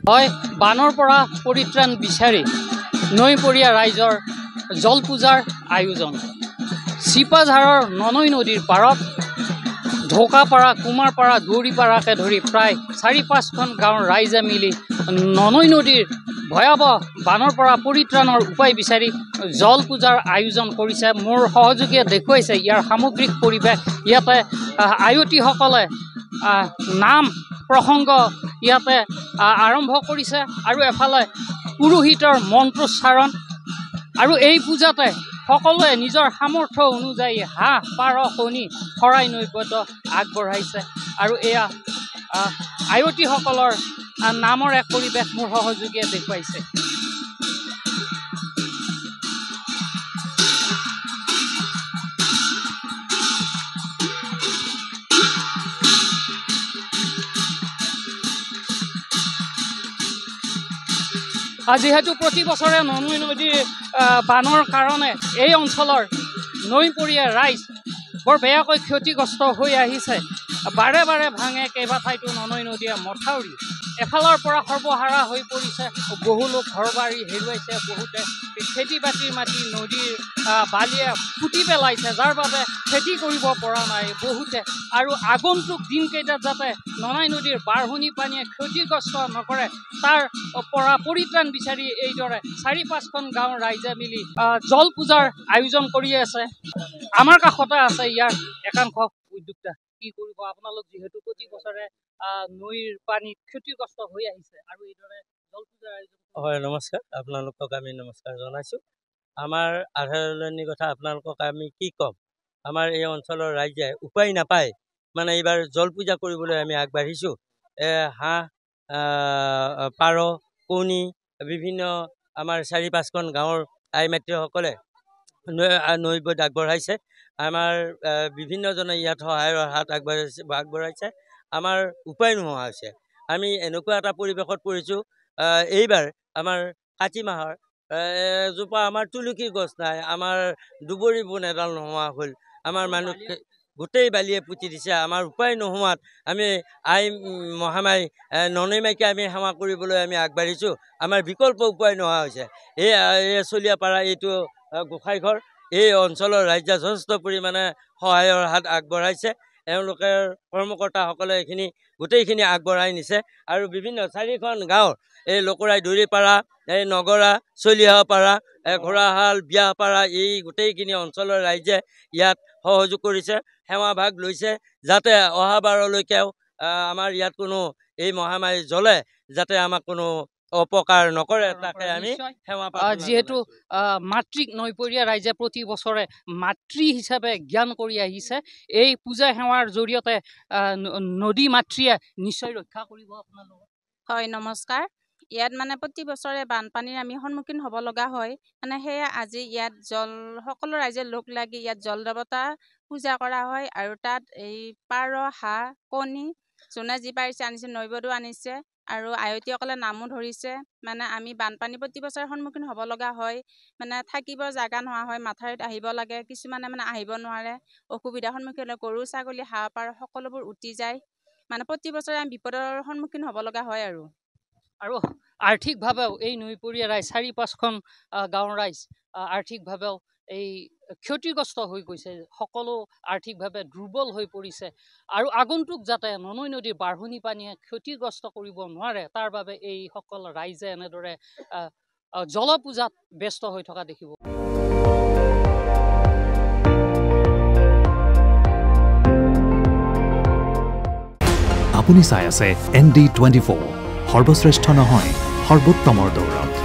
হয় বানৰ পৰা পৰিত্ৰাণ বিচাৰি নৈপৰীয়া ৰাইজৰ জল পূজাৰ আয়োজন চিপাঝাৰৰ ননৈ নদীৰ পাৰত ঢোকাপাৰা কুমাৰপাৰা দৌৰিপাৰাকে ধৰি প্ৰায় ৪-৫খন গাঁৱৰ ৰাইজে মিলি ননৈ নদীৰ ভয়াৱহ বানৰ পৰা পৰিত্ৰাণৰ উপায় বিচাৰি জল পূজাৰ আয়োজন কৰিছে। মোৰ সহযোগীয়ে দেখুৱাইছে ইয়াৰ সামগ্ৰিক পৰিৱেশ। ইয়াতে আয়তীসকলে নাম প্ৰসংগ ইয়াতে আৰম্ভ কৰিছে আৰু এফালে পুৰোহিতৰ মন্ত্ৰোচ্চাৰণ আৰু এই পূজাতে সকলোৱে নিজৰ সামৰ্থ্য অনুযায়ী হাঁহ পাৰ কণী শৰাই নৈবেদ্য আগবঢ়াইছে আৰু এয়া আয়তীসকলৰ নামৰ এক পৰিৱেশ মোৰ সহযোগীয়ে দেখুৱাইছে। যিহেতু প্ৰতি বছৰে ননৈ নদীৰ বানৰ কাৰণে এই অঞ্চলৰ নৈপৰীয়া ৰাইজ বৰ বেয়াকৈ ক্ষতিগ্ৰস্ত হৈ আহিছে। বাৰে বাৰে ভাঙে কেইবা ঠাইতো ননৈ নদীয়ে মথাউৰি। এফালৰ পৰা সৰ্বহাৰা হৈ পৰিছে, বহু লোক ঘৰ বাৰী হেৰুৱাইছে, বহুতে খেতি বাতিৰ মাটি নদীৰ বালিয়ে ফুটি পেলাইছে, যাৰ বাবে খেতি কৰিব পৰা নাই বহুতে। আৰু আগন্তুক দিনকেইটাত যাতে ননৈ নদীৰ বাঢ়নি পানীয়ে ক্ষতিগ্ৰস্ত নকৰে তাৰ পৰা পৰিত্ৰাণ বিচাৰি এইদৰে ৪-৫খন গাঁৱৰ ৰাইজে মিলি জল পূজাৰ আয়োজন কৰি আছে। আমাৰ কাষতে আছে ইয়াৰ একাংশ উদ্যোক্তা। কি কৰিব আপোনালোক যিহেতু প্ৰতি বছৰে নৈৰ পানীত ক্ষতিগ্ৰস্ত হৈ আহিছে আৰু এইদৰে জল পূজাৰ আয়োজন? হয়, নমস্কাৰ। আপোনালোকক আমি নমস্কাৰ জনাইছোঁ। আমাৰ আধাৰণি কথা আপোনালোকক আমি কি ক'ম, আমাৰ এই অঞ্চলৰ ৰাইজে উপায় নাপায় মানে এইবাৰ জল পূজা কৰিবলৈ আমি আগবাঢ়িছোঁ। হাঁহ পাৰ কণী বিভিন্ন আমাৰ ৪-৫খন গাঁৱৰ আই মাতৃসকলে নৈবেদ্য আগবঢ়াইছে। আমাৰ বিভিন্নজনে ইয়াত সহায়ৰ হাত আগবঢ়াইছে। আমাৰ উপায় নোহোৱা হৈছে। আমি এনেকুৱা এটা পৰিৱেশত পৰিছোঁ, এইবাৰ আমাৰ কাতি মাহৰ এজোপা আমাৰ তুলসী গছ নাই, আমাৰ দুবৰি বন এডাল নোহোৱা হ'ল, আমাৰ মানুহ গোটেই বালিয়ে পুতি দিছে। আমাৰ উপায় নোহোৱাত আমি আই মহামাই ননৈ মাইকে আমি সেৱা কৰিবলৈ আমি আগবাঢ়িছোঁ। আমাৰ বিকল্প উপায় নোহোৱা হৈছে। এই চলিয়াপাৰা এইটো গোসাঁইঘৰ এই অঞ্চলৰ ৰাইজে যথেষ্ট পৰিমাণে সহায়ৰ হাত আগবঢ়াইছে। এওঁলোকে কৰ্মকৰ্তাসকলে এইখিনি গোটেইখিনি আগবঢ়াই নিছে আৰু বিভিন্ন 4খন গাঁৱৰ এই লকৰাই দৌৰিপাৰা, এই নগৰা, চলিয়াপাৰা, ঘোঁৰাশাল, বিয়াপাৰা এই গোটেইখিনি অঞ্চলৰ ৰাইজে ইয়াত সহযোগ কৰিছে, সেৱা ভাগ লৈছে, যাতে অহাবাৰলৈকেও আমাৰ ইয়াত কোনো এই মহামাৰী জ্বলে যাতে আমাক কোনো অপকাৰ নকৰে তাকে আমি সেৱা। যিহেতু মাতৃক নৈপৰীয়া ৰাইজে প্ৰতি বছৰে মাতৃ হিচাপে জ্ঞান কৰি আহিছে, এই পূজা সেৱাৰ জৰিয়তে নদী মাতৃয়ে নিশ্চয় ৰক্ষা কৰিব আপোনালোকক। হয়, নমস্কাৰ। ইয়াত মানে প্ৰতি বছৰে বানপানীৰ আমি সন্মুখীন হ'ব লগা হয়, মানে সেয়ে আজি ইয়াত সকলো ৰাইজে লগ লাগি ইয়াত জল দেৱতা পূজা কৰা হয় আৰু তাত এই পাৰ, হাঁহ, কণী যোনে যি পাৰিছে আনিছে, নৈবেদ্য আনিছে আৰু আয়তীসকলে নামো ধৰিছে। মানে আমি বানপানী প্ৰতি বছৰে সন্মুখীন হ'ব লগা হয়, মানে থাকিব জাগা নোহোৱা হয়, মাথাউৰিত আহিব লাগে, কিছুমানে মানে আহিব নোৱাৰে, অসুবিধাৰ সন্মুখীন হয়, গৰু ছাগলী হাঁহ পাৰ সকলোবোৰ উটি যায়। মানে প্ৰতি বছৰে আমি বিপদৰ সন্মুখীন হ'ব লগা হয় আৰু আৰ্থিকভাৱেও এই নৈপৰীয়া ৰাইজ ৪-৫খন গাঁৱৰ ৰাইজ আৰ্থিকভাৱেও এই ক্ষতিগ্ৰস্ত হৈ গৈছে, সকলো আৰ্থিকভাৱে দুৰ্বল হৈ পৰিছে আৰু আগন্তুক যাতে ননৈ নদীৰ বাঢ়নি পানীয়ে ক্ষতিগ্ৰস্ত কৰিব নোৱাৰে তাৰ বাবে এই সকল ৰাইজে এনেদৰে জলপূজাত ব্যস্ত হৈ থকা দেখিব। আপুনি চাই আছে ND24, সৰ্বশ্ৰেষ্ঠ নহয় সৰ্বোত্তমৰ দৌৰ।